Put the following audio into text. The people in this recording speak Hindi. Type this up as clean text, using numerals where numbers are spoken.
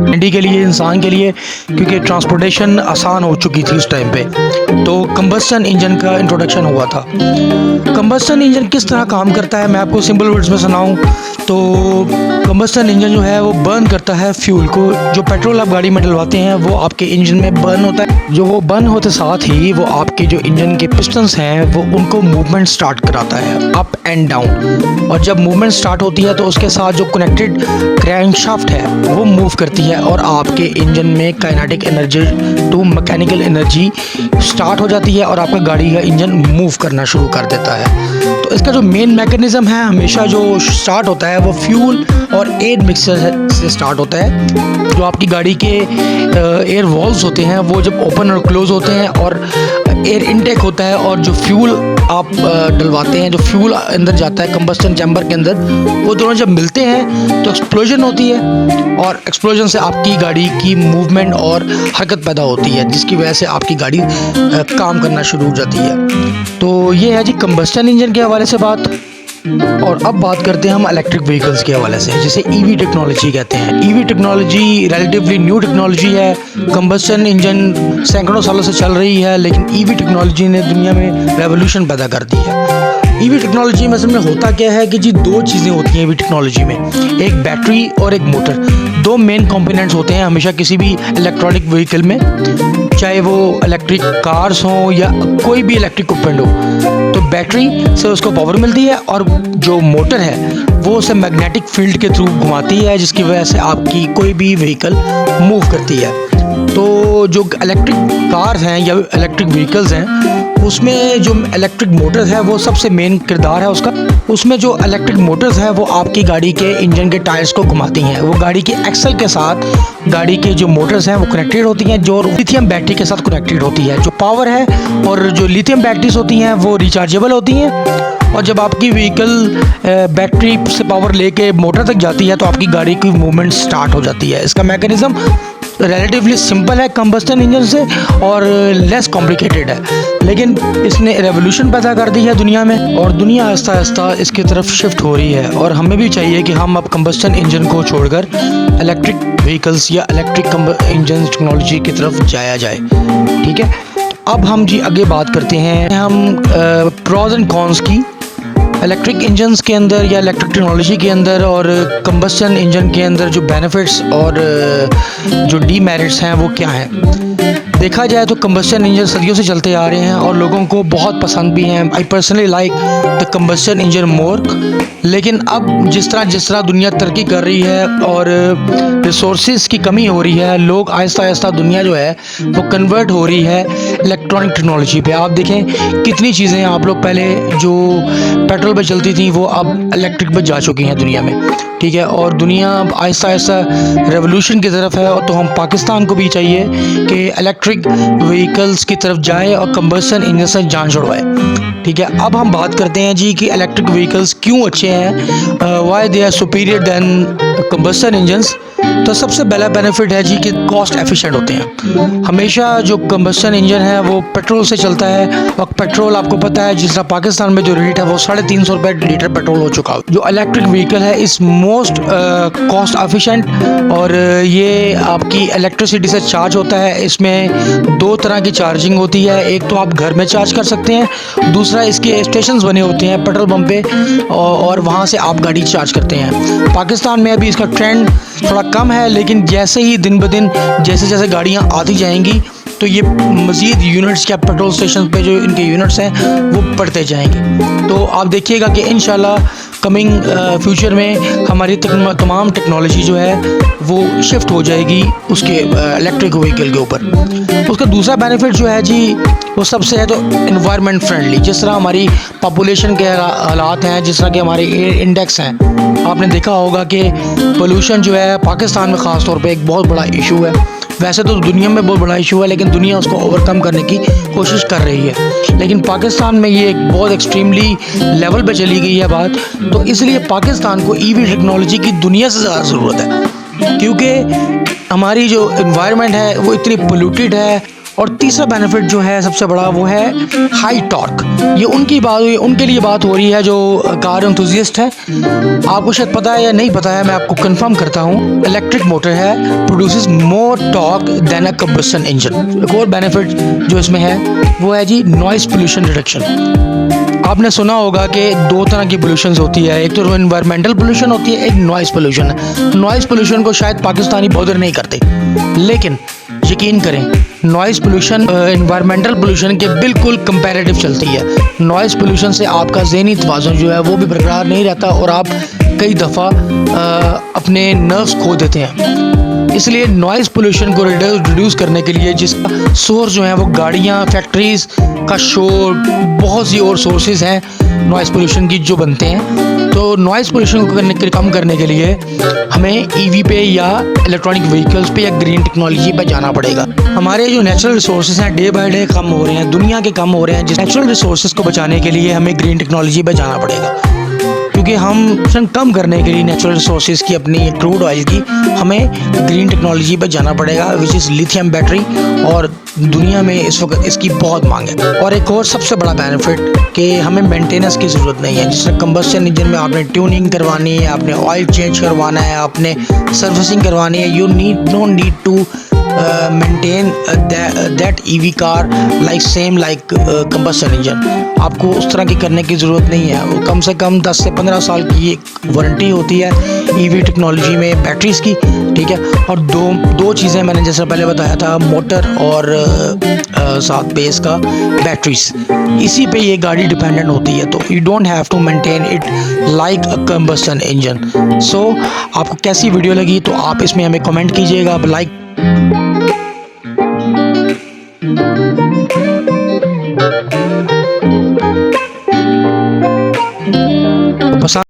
इंडी के लिए, इंसान के लिए, क्योंकि ट्रांसपोर्टेशन आसान हो चुकी थी उस टाइम पे। तो कंबस्शन इंजन का इंट्रोडक्शन हुआ था। कंबस्शन इंजन किस तरह काम करता है मैं आपको सिंपल वर्ड्स में सुनाऊं तो कंबस्शन इंजन जो है वो बर्न करता है फ्यूल को। जो पेट्रोल आप गाड़ी में डलवाते हैं वो आपके इंजन में बर्न होता है। जो वो बर्न होते साथ ही वो आपके जो इंजन के पिस्टन्स हैं वो उनको मूवमेंट स्टार्ट कराता है अप एंड डाउन। और जब मूवमेंट स्टार्ट होती है तो उसके साथ जो कनेक्टेड क्रैंकशाफ्ट है वो मूव करती है और आपके इंजन में kinetic energy to mechanical energy start हो जाती है और आपका गाड़ी का इंजन मूव करना शुरू कर देता है। तो इसका जो मेन मैकेनिज्म है हमेशा जो स्टार्ट होता है वो फ्यूल और एयर मिक्सर से स्टार्ट होता है। जो आपकी गाड़ी के एयर वॉल्व्स होते हैं वो जब ओपन और क्लोज होते हैं और एयर इनटेक होता है और जो फ्यूल आप डलवाते हैं, जो फ्यूल अंदर जाता है कंबस्टन चैम्बर के अंदर, वो दोनों जब मिलते हैं तो एक्सप्लोजन होती है और एक्सप्लोजन से आपकी गाड़ी की मूवमेंट और हरकत पैदा होती है जिसकी वजह से आपकी गाड़ी काम करना शुरू हो जाती है। तो ये है जी कंबस्टन इंजन के हवाले से बात। और अब बात करते हैं हम इलेक्ट्रिक व्हीकल्स के हवाले से, जिसे ईवी टेक्नोलॉजी कहते हैं। EV technology relatively new technology है। कंबस्शन इंजन सैकड़ों सालों से चल रही है, लेकिन ईवी टेक्नोलॉजी ने दुनिया में रेवोल्यूशन पैदा कर दी है। ईवी टेक्नोलॉजी में असल में होता क्या है कि जी दो चीज़ें होती हैं ईवी टेक्नोलॉजी में, एक बैटरी और एक मोटर। दो मेन कंपोनेंट्स होते हैं हमेशा किसी भी इलेक्ट्रॉनिक व्हीकल में, चाहे वो इलेक्ट्रिक कार्स हों या कोई भी इलेक्ट्रिक इक्विपमेंट हो। तो बैटरी से उसको पावर मिलती है और जो मोटर है वो उसे मैग्नेटिक फील्ड के थ्रू घुमाती है जिसकी वजह से आपकी कोई भी व्हीकल मूव करती है। तो जो इलेक्ट्रिक कार्स हैं या इलेक्ट्रिक व्हीकल्स हैं उसमें जो इलेक्ट्रिक मोटर्स है वो सबसे मेन किरदार है उसका। उसमें जो इलेक्ट्रिक मोटर्स है वो आपकी गाड़ी के इंजन के टायर्स को घुमाती हैं। वो गाड़ी के एक्सल के साथ गाड़ी के जो मोटर्स हैं वो कनेक्टेड होती हैं, जो लिथियम बैटरी के साथ कनेक्टेड होती है। जो पावर है और जो लिथियम बैटरीज होती हैं वो रिचार्जेबल होती हैं और जब आपकी व्हीकल बैटरी से पावर लेके मोटर तक जाती है तो आपकी गाड़ी की मूवमेंट स्टार्ट हो जाती है। इसका मैकेनिज्म रिलेटिवली सिंपल है कंबस्टन इंजन से और लेस कॉम्प्लिकेटेड है, लेकिन इसने रेवोल्यूशन पैदा कर दी है दुनिया में और दुनिया आहिस्ता आहिस्ता इसकी तरफ शिफ्ट हो रही है। और हमें भी चाहिए कि हम अब कंबस्टन इंजन को छोड़कर इलेक्ट्रिक व्हीकल्स या इलेक्ट्रिक इंजन टेक्नोलॉजी की तरफ जाया जाए। ठीक है, अब हम जी आगे बात करते हैं हम प्रोज एंड कॉन्स की इलेक्ट्रिक इंजन्स के अंदर या इलेक्ट्रिक टेक्नोलॉजी के अंदर और कंबस्टन इंजन के अंदर जो बेनिफिट्स और जो डीमेरिट्स हैं वो क्या हैं। देखा जाए तो कंबस्टन इंजन सदियों से चलते आ रहे हैं और लोगों को बहुत पसंद भी हैं। I personally like the combustion engine more. लेकिन अब जिस तरह दुनिया तरक्की कर रही है और रिसोर्सेज की कमी हो रही है, लोग आहिस्ता आहिस्ता दुनिया जो है वो कन्वर्ट हो रही है इलेक्ट्रॉनिक टेक्नोलॉजी पे। आप देखें कितनी चीज़ें आप लोग पहले जो पेट्रोल पे चलती थी वो अब इलेक्ट्रिक पे जा चुकी हैं दुनिया में। ठीक है, और दुनिया अब आहिस्ता आहिस्ता रेवोल्यूशन की तरफ है। तो हम पाकिस्तान को भी चाहिए कि इलेक्ट्रिक व्हीकल्स की तरफ जाए और कंबस्टन इंजन से जान छुड़वाए। ठीक है, अब हम बात करते हैं जी कि इलेक्ट्रिक व्हीकल्स क्यों अच्छे हैं, why they are superior than combustion engines. तो सबसे पहला बेनिफिट है जी कि कॉस्ट एफिशिएंट होते हैं। हमेशा जो कंबस्टन इंजन है वो पेट्रोल से चलता है और पेट्रोल आपको पता है जिस तरह पाकिस्तान में जो रेट है वो 350 रुपये लीटर पेट्रोल हो चुका है। जो इलेक्ट्रिक व्हीकल है इस मोस्ट कॉस्ट एफिशिएंट और ये आपकी इलेक्ट्रिसिटी से चार्ज होता है। इसमें दो तरह की चार्जिंग होती है, एक तो आप घर में चार्ज कर सकते हैं, दूसरा इसके स्टेशंस बने होते हैं पेट्रोल पंप पे और वहाँ से आप गाड़ी चार्ज करते हैं। पाकिस्तान में अभी इसका ट्रेंड थोड़ा कम है, लेकिन जैसे ही दिन ब दिन जैसे जैसे गाड़ियाँ आती जाएंगी तो ये मज़ीद यूनिट्स या पेट्रोल स्टेशन पे जो इनके यूनिट्स हैं वो बढ़ते जाएंगे। तो आप देखिएगा कि इंशाल्लाह कमिंग फ्यूचर में हमारी तमाम टेक्नोलॉजी जो है वो शिफ्ट हो जाएगी उसके इलेक्ट्रिक व्हीकल के ऊपर। उसका दूसरा बेनिफिट जो है जी वो सबसे है तो एनवायरनमेंट फ्रेंडली। जिस तरह हमारी पॉपुलेशन के हालात हैं, जिस तरह के हमारे एयर इंडेक्स हैं, आपने देखा होगा कि पोल्यूशन जो है पाकिस्तान में ख़ास तौर पे एक बहुत बड़ा इशू है। वैसे तो दुनिया में बहुत बड़ा इशू है, लेकिन दुनिया उसको ओवरकम करने की कोशिश कर रही है। लेकिन पाकिस्तान में ये एक बहुत एक्सट्रीमली लेवल पे चली गई है बात। तो इसलिए पाकिस्तान को ईवी टेक्नोलॉजी की दुनिया से ज़्यादा ज़रूरत है, क्योंकि हमारी जो एनवायरनमेंट है वो इतनी पोल्यूटेड है और तीसरा बेनिफिट जो है सबसे बड़ा वो है हाई टॉर्क। ये उनके लिए बात हो रही है जो कार एंथुसियस्ट है। आपको शायद पता है या नहीं पता है, मैं आपको कंफर्म करता हूँ, इलेक्ट्रिक मोटर है प्रोड्यूसेस मोर टॉर्क देन अ कंबस्शन इंजन। एक और बेनिफिट जो इसमें है वो है जी नॉइस पोल्यूशन रिडक्शन। आपने सुना होगा कि दो तरह की पोल्यूशन होती है, एक तो इन्वायरमेंटल पोल्यूशन होती है, एक नॉइस पोल्यूशन है। नॉइस पोल्यूशन को शायद पाकिस्तानी बॉदर नहीं करते, लेकिन यकीन करें नॉइस पोल्यूशन इन्वायरमेंटल पोल्यूशन के बिल्कुल कंपैरेटिव चलती है। नॉइस पोल्यूशन से आपका ज़हनी तवाज़ुन जो है वो भी बरकरार नहीं रहता और आप कई दफ़ा अपने नर्व्स खो देते हैं। इसलिए नॉइज़ पोल्यूशन को रिड्यूस करने के लिए जिसका सोर्स जो है वो गाड़ियाँ, फैक्ट्रीज़ का शोर, बहुत सी और सोर्सेज हैं नॉइज़ पोल्यूशन की जो बनते हैं। तो नॉइज़ पोल्यूशन को कम करने के लिए हमें ईवी पे या इलेक्ट्रॉनिक व्हीकल्स पे या ग्रीन टेक्नोलॉजी पे जाना पड़ेगा। हमारे जो नेचुरल रिसोर्सेज हैं डे बाय डे कम हो रहे हैं, दुनिया के कम हो रहे हैं। जिस नेचुरल रिसोर्सेज को बचाने के लिए हमें ग्रीन टेक्नोलॉजी पे जाना पड़ेगा, क्योंकि हम कम करने के लिए नेचुरल रिसोर्सेज की, अपनी क्रूड ऑयल की, हमें ग्रीन टेक्नोलॉजी पर जाना पड़ेगा विच इज़ लिथियम बैटरी। और दुनिया में इस वक्त इसकी बहुत मांग है। और एक और सबसे बड़ा बेनिफिट कि हमें मेंटेनेंस की ज़रूरत नहीं है। जिससे कंबस्शन इंजन में आपने ट्यूनिंग करवानी है, आपने ऑयल चेंज करवाना है, आपने सर्विसिंग करवानी है, you don't need to maintain that EV car like combustion engine। आपको उस तरह की करने की ज़रूरत नहीं है। वो कम से कम 10 से 15 साल की एक वारंटी होती है EV टेक्नोलॉजी में बैटरीज़ की, ठीक है। और दो चीज़ें मैंने जैसा पहले बताया था, मोटर और साथ पे इसका बैटरीज, इसी पे ये गाड़ी डिपेंडेंट होती है। तो you don't have to maintain it like a combustion engine. So आपको कैसी वीडियो लगी तो आप इसमें हमें कमेंट कीजिएगा। आप लाइक पसंद